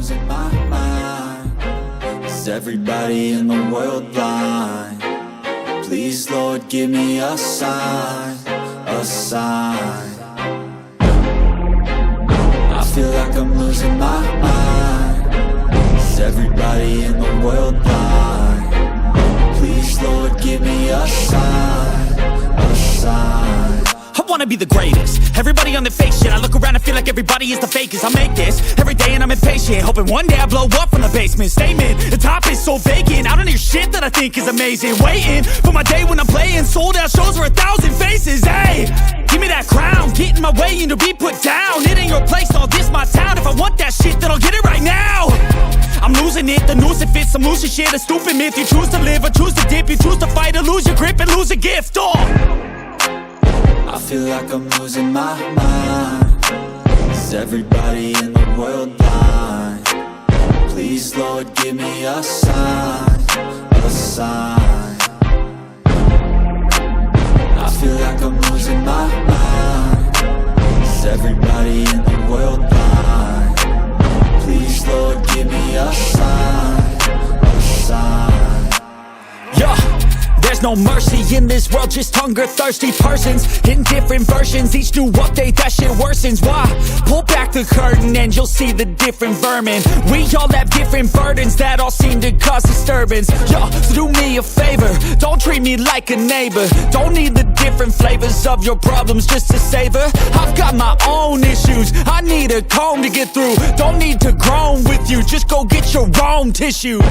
losing my mind. Is everybody in the world blind? Please, Lord, give me a sign, a sign. I feel like I'm losing my mind. Is everybody in the world blind? Please, Lord, give me a sign, a sign. I wanna be the greatest. Everybody on the fake shit. I look around and feel like everybody is the fakest. I make this every day and I'm impatient, hoping one day I blow up from the basement. Statement, the top is so vacant. I don't hear shit that I think is amazing. Waiting for my day when I'm playing sold out shows for 1,000 faces. Hey, give me that crown, get in my way and to be put down. It ain't your place, all this my town. If I want that shit, then I'll get it right now. I'm losing it, the noose it fits, I'm losing shit. A stupid myth, you choose to live or choose to dip. You choose to fight or lose your grip and lose a gift. I feel like I'm losing my mind. Is everybody in the world blind? Please, Lord, give me a sign, a sign. I feel like I'm losing my mind. Is everybody in the world blind? Please, Lord, give me a sign, a sign. Yeah. There's no mercy in this world, just hunger-thirsty persons in different versions. Each new update, that shit worsens. Why? Pull back the curtain and you'll see the different vermin. We all have different burdens that all seem to cause disturbance. Yo, so do me a favor, don't treat me like a neighbor. Don't need the different flavors of your problems just to savor. I've got my own issues, I need a comb to get through. Don't need to groan with you, just go get your own tissue.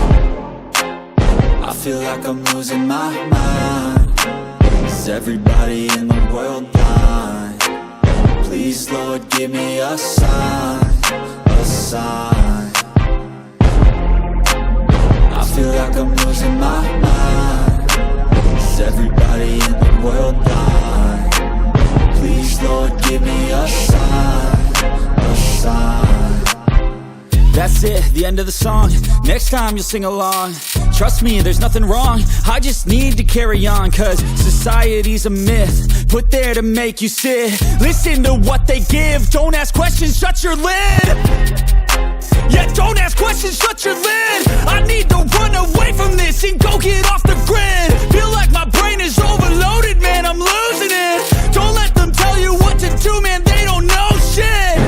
I feel like I'm losing my mind. Is everybody in the world blind? Please, Lord, give me a sign, a sign. I feel like I'm losing my mind. Is everybody in the world blind? Please, Lord, give me a sign, a sign. That's it, the end of the song. Next time you'll sing along. Trust me, there's nothing wrong. I just need to carry on, cause society's a myth put there to make you sit. Listen to what they give. Don't ask questions, shut your lid. Yeah, don't ask questions, shut your lid. I need to run away from this and go get off the grid. Feel like my brain is overloaded, man, I'm losing it. Don't let them tell you what to do, man, they don't know shit.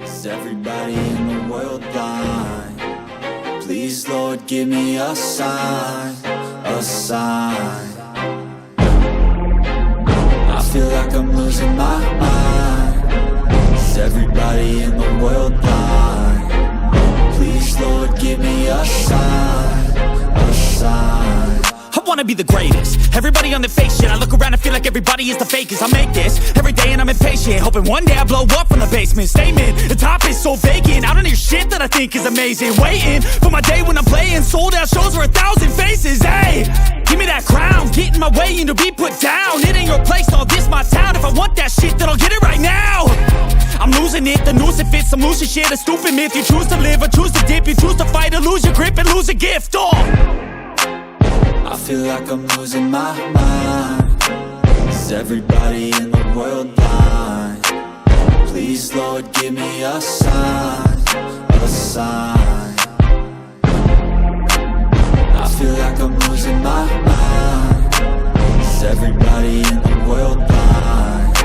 Is everybody in the world blind? Please, Lord, give me a sign, a sign. I feel like I'm losing my mind. Is everybody in the world blind? Please, Lord, give me a sign, a sign. I wanna be the greatest. Everybody on the fake shit. I look around and feel like everybody is the fakest. I make this every day and I'm impatient, hoping one day I blow up from the basement. Statement, the top is so vacant. I don't hear shit that I think is amazing. Waiting for my day when I'm playing sold out shows for 1,000 faces. Hey, give me that crown, get in my way and to be put down. It ain't your place, all this my town. If I want that shit, then I'll get it right now. I'm losing it, the noose it fits, I'm losing shit. A stupid myth, you choose to live or choose to dip. You choose to fight or lose your grip and lose a gift. I feel like I'm losing my mind. Is everybody in the world blind? Please, Lord, give me a sign, a sign. I feel like I'm losing my mind. Is everybody in the world blind?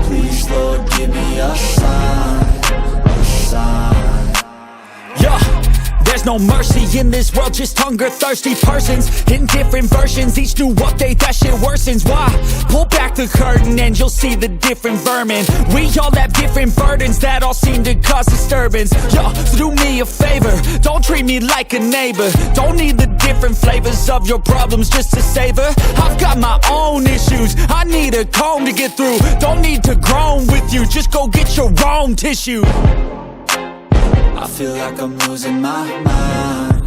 Please, Lord, give me a sign, a sign. Yeah. There's no mercy in this world, just hunger-thirsty persons in different versions. Each new update, that shit worsens. Why? Pull back the curtain and you'll see the different vermin. We all have different burdens that all seem to cause disturbance. Yo, so do me a favor, don't treat me like a neighbor. Don't need the different flavors of your problems just to savor. I've got my own issues, I need a comb to get through. Don't need to groan with you, just go get your own tissue. I feel like I'm losing my mind.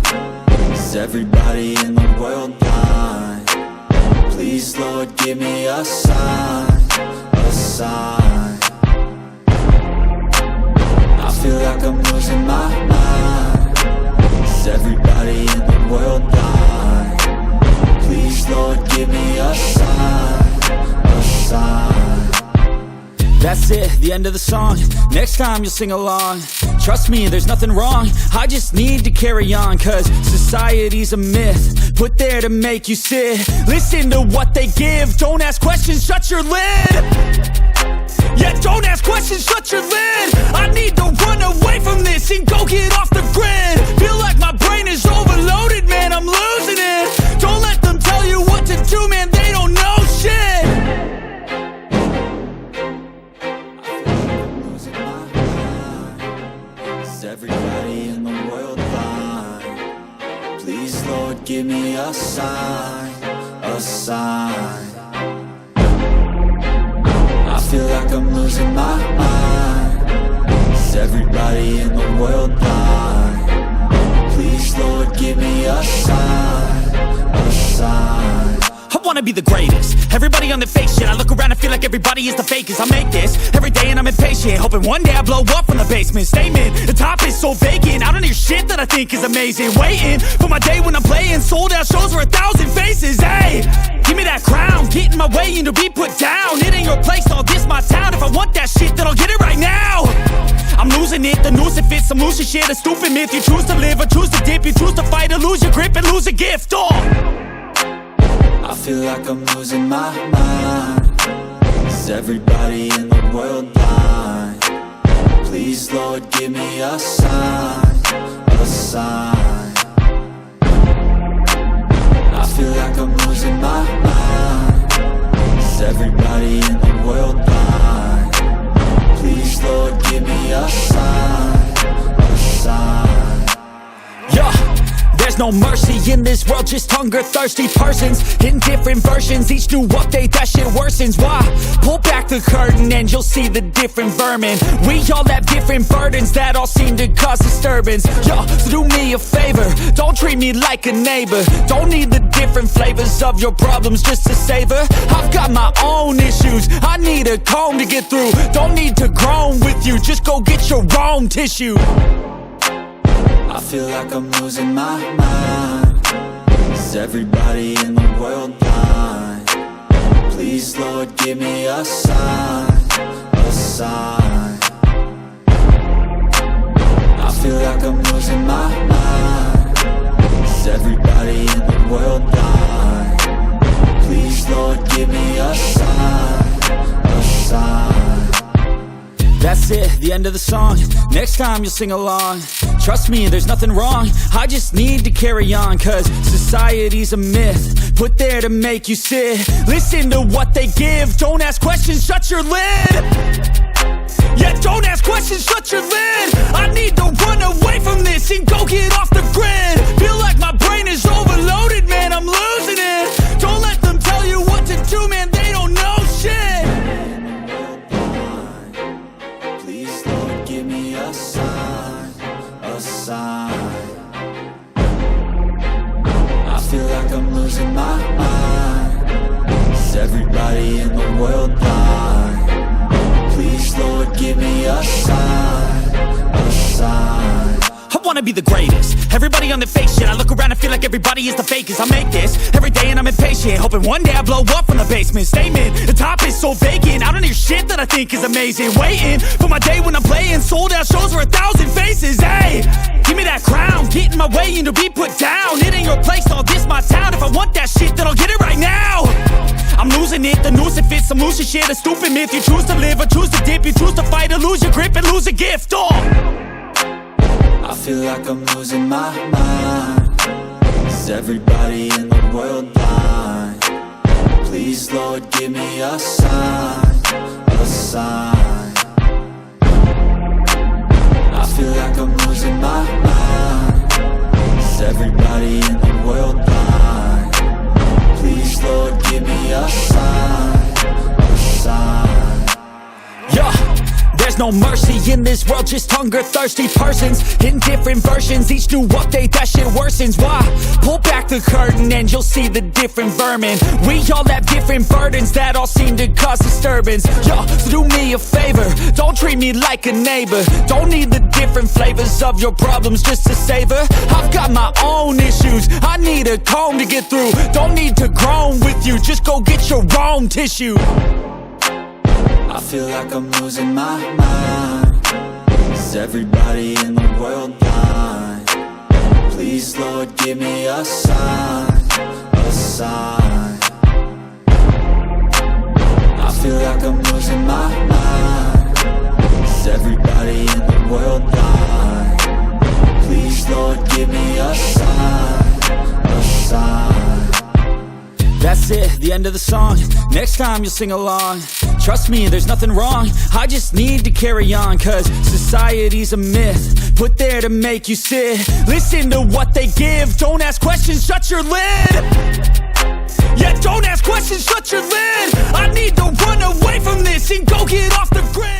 Is everybody in the world blind? Please, Lord, give me a sign, a sign. I feel like I'm losing my mind. Is everybody in the world blind? Please, Please, Lord, give me a sign, a sign. That's it, the end of the song. Next time you'll sing along. Trust me, there's nothing wrong. I just need to carry on, cause society's a myth, put there to make you sit. Listen to what they give. Don't ask questions, shut your lid. Yeah, don't ask questions, shut your lid. I need to run away from this and go get off the grid. Feel like my brain is overloaded, man, I'm losing it. Don't let them tell you what to do, man, they don't know shit. Everybody in the world blind. Please, Lord, give me a sign, a sign. I feel like I'm losing my mind. Is everybody in the world blind? Please, Lord, give me a sign, a sign. I wanna be the greatest. Everybody on the fake shit. I look around and feel like everybody is the fakest. I make this every day and I'm impatient, hoping one day I blow up from the basement. Statement, the top is so vacant. I don't hear shit that I think is amazing. Waiting for my day when I'm playing sold out shows for 1,000 faces. Hey, give me that crown, get in my way and to be put down. It ain't your place, all this my town. If I want that shit, then I'll get it right now. I'm losing it, the noose it fits, some losing shit. A stupid myth, you choose to live or choose to dip. You choose to fight or lose your grip and lose a gift. I feel like I'm losing my mind. Is everybody in the world blind? Please, Lord, give me a sign, a sign. I feel like I'm losing my mind. Is everybody in the world blind? Please, Lord, give me a sign, a sign. Yeah. There's no mercy in this world, just hunger-thirsty persons in different versions. Each new update, that shit worsens. Why? Pull back the curtain and you'll see the different vermin. We all have different burdens that all seem to cause disturbance. Yo, so do me a favor, don't treat me like a neighbor. Don't need the different flavors of your problems just to savor. I've got my own issues, I need a comb to get through. Don't need to groan with you, just go get your own tissue. I feel like I'm losing my mind. Is everybody in the world blind? Please, Lord, give me a sign, a sign. I feel like I'm losing my mind. Is everybody in the world blind? Please, Lord, give me a sign, a sign. That's it, the end of the song. Next time you'll sing along. Trust me, there's nothing wrong. I just need to carry on, cause society's a myth, put there to make you sit. Listen to what they give. Don't ask questions, shut your lid. Yeah, don't ask questions, shut your lid. I need to run away from this and go get off the grid. Feel like my brain is overloaded, man, I'm losing it. Don't let them tell you what to do, man, they don't know shit. Please, Lord, give me a sign, a sign. I feel like I'm losing my mind. Is everybody in the world blind? Please, Lord, give me a sign, a sign. I wanna be the greatest. Everybody on the fake shit. I look around and feel like everybody is the fakest. I make this every day and I'm impatient, hoping one day I blow up from the basement. Statement, the top is so vacant. I don't hear shit that I think is amazing. Waiting for my day when I'm playing sold out shows for 1,000 faces. Hey, give me that crown, get in my way and to be put down. It ain't your place, all this my town. If I want that shit, then I'll get it right now. I'm losing it, the noose it fits, some losing shit. A stupid myth, you choose to live or choose to dip. You choose to fight or lose your grip and lose a gift. I feel like I'm losing my mind. Is everybody in the world blind? Please, Lord, give me a sign, a sign. I feel like I'm losing my mind. Is everybody in the world blind? Please, Lord, give me a sign, a sign. Yeah, there's no mercy in this world, just hunger-thirsty persons in different versions. Each new update, that shit worsens. Why? Pull back the curtain and you'll see the different vermin. We all have different burdens that all seem to cause disturbance. Yo, so do me a favor, don't treat me like a neighbor. Don't need the different flavors of your problems just to savor. I've got my own issues, I need a comb to get through. Don't need to groan with you, just go get your own tissue. I feel like I'm losing my mind. Is everybody in the world blind? Please, Lord, give me a sign, a sign. I feel like I'm losing my mind. Is everybody in the world blind? Please, Lord, give me a sign, a sign. That's it, the end of the song. Next time you'll sing along. Trust me, there's nothing wrong, I just need to carry on. Cause society's a myth, put there to make you sit. Listen to what they give, don't ask questions, shut your lid. Yeah, don't ask questions, shut your lid. I need to run away from this and go get off the grid.